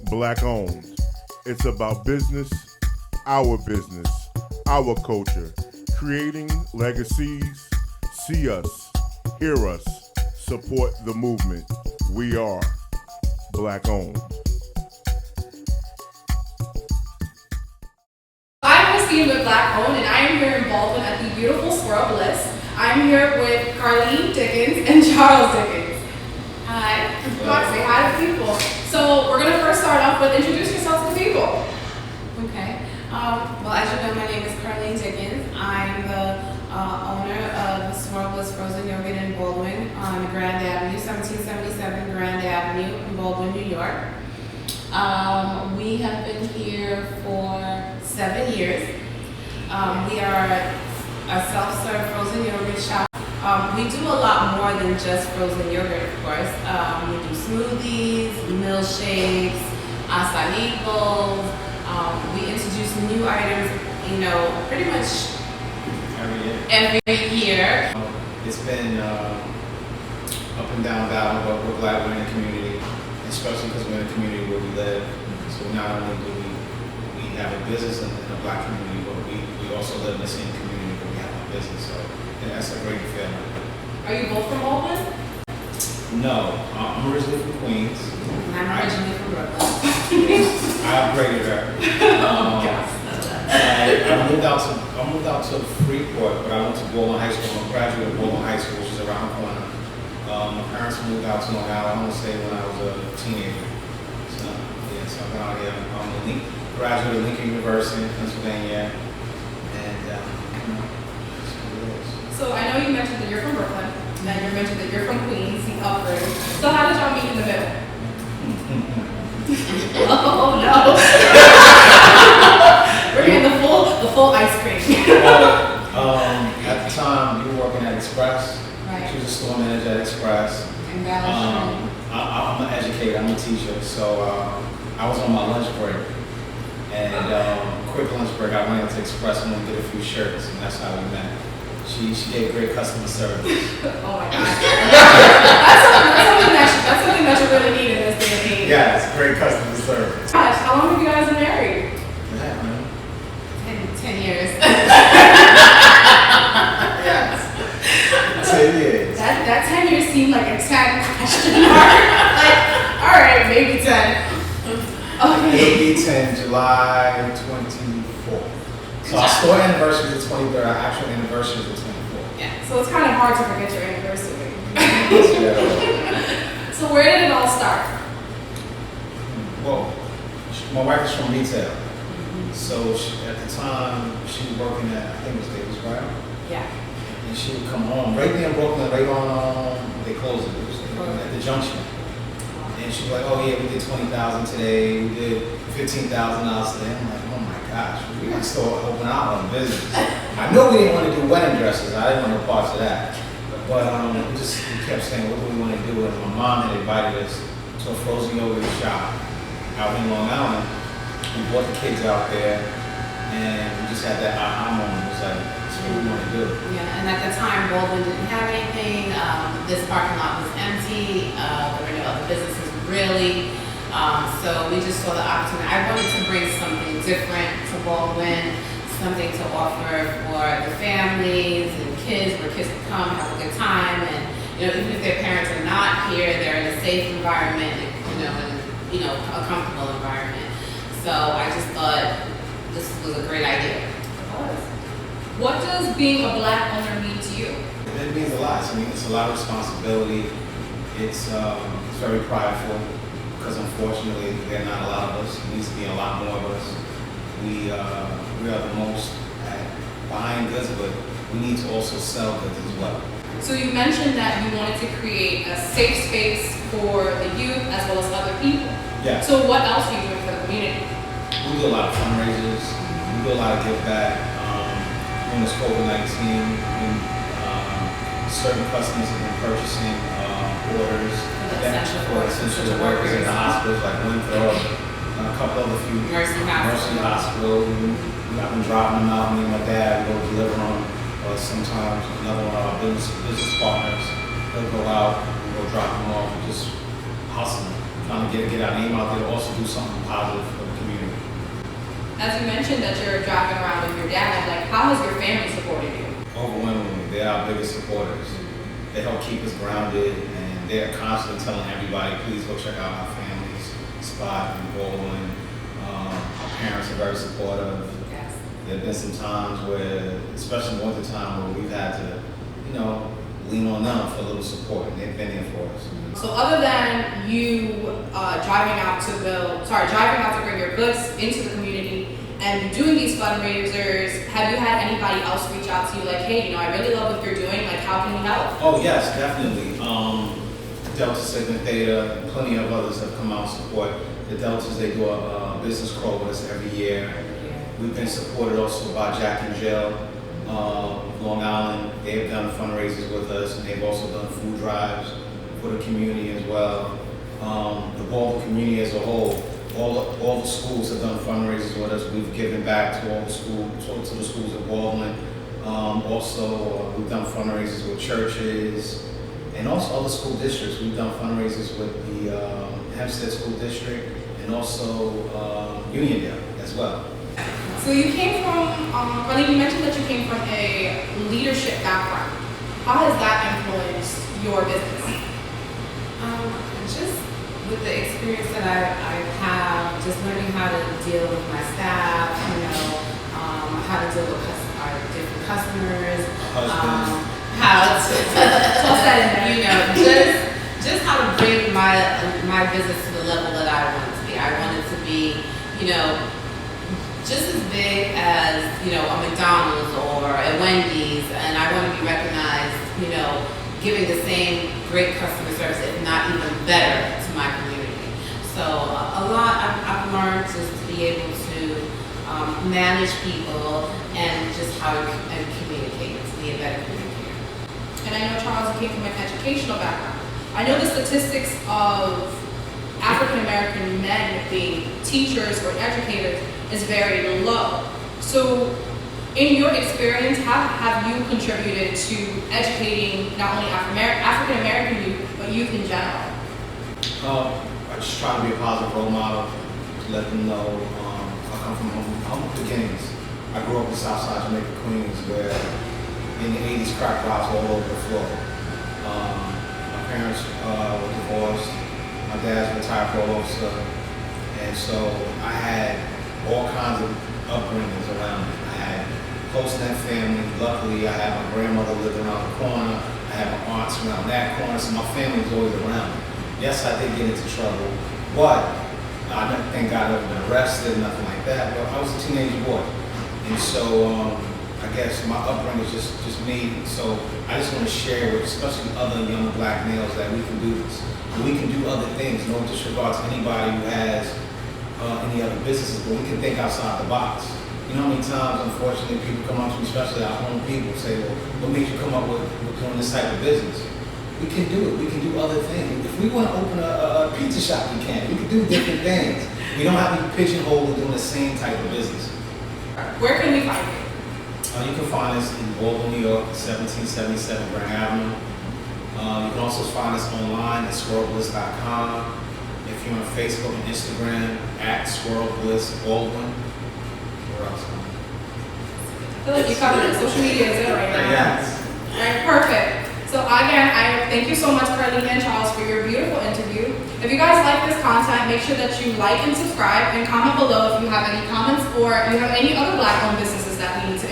Black owned. It's about business, our culture, creating legacies. See us, hear us, support the movement. We are Black owned. I'm Christine with Black Owned, and I am here in Baldwin at the beautiful Swirl Bliss. I'm here with CARLINE Dickens and Charles Dickens. Hi. Come on, say hi to people. So we're going to first start off with introduce yourselves to people. Okay. Well, as you know, my name is CARLINE Dickens. I'm the owner of Swirl Bliss Frozen Yogurt in Baldwin on Grand Avenue, 1777 Grand Avenue in Baldwin, New York. We have been here for 7 years. We are a self-serve frozen yogurt shop. We do a lot more than just frozen yogurt, of course. We do smoothies, milkshakes, acai bowls. We introduce new items, pretty much every year. It's been up and down battle, but we're glad we're in the community, especially because we're in a community where we live. So not only do we have a business in a Black community, but we also live in the same community where we have a business. So that's a great feeling. Are you both from Baldwin? No, I'm originally from Queens. I'm originally from Brooklyn. I upgraded her. I moved out to Freeport, but I went to Baldwin High School. I'm a graduate of Baldwin High School, which is around the corner. My parents moved out to Long Island, I want to say when I was a teenager. So I've been out here. I'm a graduate of Lincoln University in Pennsylvania. And, So I know you mentioned that you're from Brooklyn, and then you mentioned that you're from Queens, the upgrade. So how did y'all meet in the middle? Oh no. We're getting the full ice cream. At the time, you were working at Express. Right. She was a store manager at Express. Embellishment. I'm an educator, I'm a teacher, so I was on my lunch break. And quick lunch break, I went into Express and went to get a few shirts, and that's how we met. She gave great customer service. Oh my God. That's something that you really need in this day and age. Yeah, it's great customer service. Gosh, how long have you guys been married? Yeah, man. 10 years. Yes. 10 years. That 10 years seemed like a 10 question mark. Like, all right, maybe 10. Okay. It'll be 10 July 24th. So our store anniversary is the 23rd, our actual anniversary is the 24th. Yeah. So it's kind of hard to forget your anniversary. So where did it all start? Well, my wife is from retail. So at the time, she was working at, I think it was Davis Brown. Yeah. And she would come home right there in Brooklyn, right on, they closed it, at the junction. And she was like, oh yeah, we did 20,000 today, we did 15,000 today. I'm like, oh my gosh, we got to start opening out on business. I know we didn't want to do wedding dresses, I didn't want no parts of that. But we kept saying, what do we want to do? And my mom had invited us to a frozen yogurt shop out in Long Island. We brought the kids out there, and we just had that aha moment. It was like, that's what we want to do. Yeah, and at the time, Baldwin didn't have anything. This parking lot was empty. There were no other businesses really. So we just saw the opportunity. I wanted to bring something different to Baldwin, something to offer for the families and kids, where kids can come have a good time, and even if their parents are not here, they're in a safe environment, and a comfortable environment. So I just thought this was a great idea. What does being a Black owner mean to you? It means a lot. I mean, it's a lot of responsibility. It's very prideful, because unfortunately there are not a lot of us. There needs to be a lot more of us. We are the most at buying goods, but we need to also sell goods as well. So you mentioned that you wanted to create a safe space for the youth as well as other people. Yeah. So what else are you doing for the community? We do a lot of fundraisers. We do a lot of give back. During this COVID-19, certain customers have been purchasing orders for essential workers in the hospitals, like Winthrop, a couple of Mercy Hospital. I've been dropping them out. Me and my dad go deliver them. Sometimes another one of our business partners, they'll go out and go drop them off and just hustling, trying to get our name out there, also do something positive for the community. As you mentioned that you're driving around with your dad, like how has your family supported you? Overwhelmingly, they're our biggest supporters. They help keep us grounded, and they're constantly telling everybody, please go check out our family's spot in Baldwin. Our parents are very supportive. Yes. There have been some times where, especially in winter time, where we've had to, lean on them for a little support, and they've been there for us. So other than you driving out to bring your goods into the community and doing these fundraisers, have you had anybody else reach out to you like, hey, I really love what you're doing, like how can we help? Oh yes, definitely. Delta Sigma Theta, and plenty of others have come out and support. The Deltas, they do a business crawl with us every year. We've been supported also by Jack and Jill, Long Island. They have done fundraisers with us, and they've also done food drives for the community as well. The Baldwin community as a whole, all the schools have done fundraisers with us. We've given back to all the schools, to the schools at Baldwin. Also, we've done fundraisers with churches and also other school districts. We've done fundraisers with the Hempstead School District and also Uniondale as well. So you came from, Carlene, you mentioned that you came from a leadership background. How has that influenced your business? Just with the experience that I have, just learning how to deal with my staff, how to deal with our different customers, how to, just how to bring my business to the level that I want it to be. I want it to be, just as big as, a McDonald's or a Wendy's, and I want to be recognized, giving the same great customer service, if not even better, to my community. So a lot I've learned just to be able to manage people and just how to communicate, to be a better communicator. And I know, Charles, you came from an educational background. I know the statistics of African American men being teachers or educators is very low. So in your experience, how have you contributed to educating not only African American youth, but youth in general? I just try to be a positive role model to let them know I come from humble beginnings. I grew up in Southside Jamaica, Queens, where in the 80s crack rods all over the floor. My parents were divorced. My dad's a retired parole officer, and so I had all kinds of upbringings around me. I had close-knit family. Luckily, I had my grandmother lived around the corner. I had my aunts around that corner, so my family was always around me. Yes, I did get into trouble, but I didn't think I'd ever been arrested, nothing like that. But I was a teenage boy, and so I guess my upbringing just made. So I just want to share with, especially other young black males, that we can do this. We can do other things. No disregard to anybody who has any other businesses, but we can think outside the box. You know how many times, unfortunately, people come up to me, especially our own people, say, well, what made you come up with doing this type of business? We can do it. We can do other things. If we want to open a pizza shop, we can. We can do different things. We don't have to be pigeonholed in doing the same type of business. Where can we find you? You can find us in Baldwin, New York, 1777 Grand Avenue. You can also find us online at SWIRLBLISS.com. If you're on Facebook and Instagram, at SWIRLBLISSBALDWIN. Where else? I feel like you covered it. Social media is it right now. Yes. All right, perfect. So again, I thank you so much, Carlene and Charles, for your beautiful interview. If you guys like this content, make sure that you like and subscribe and comment below if you have any comments or you have any other black-owned businesses that we need to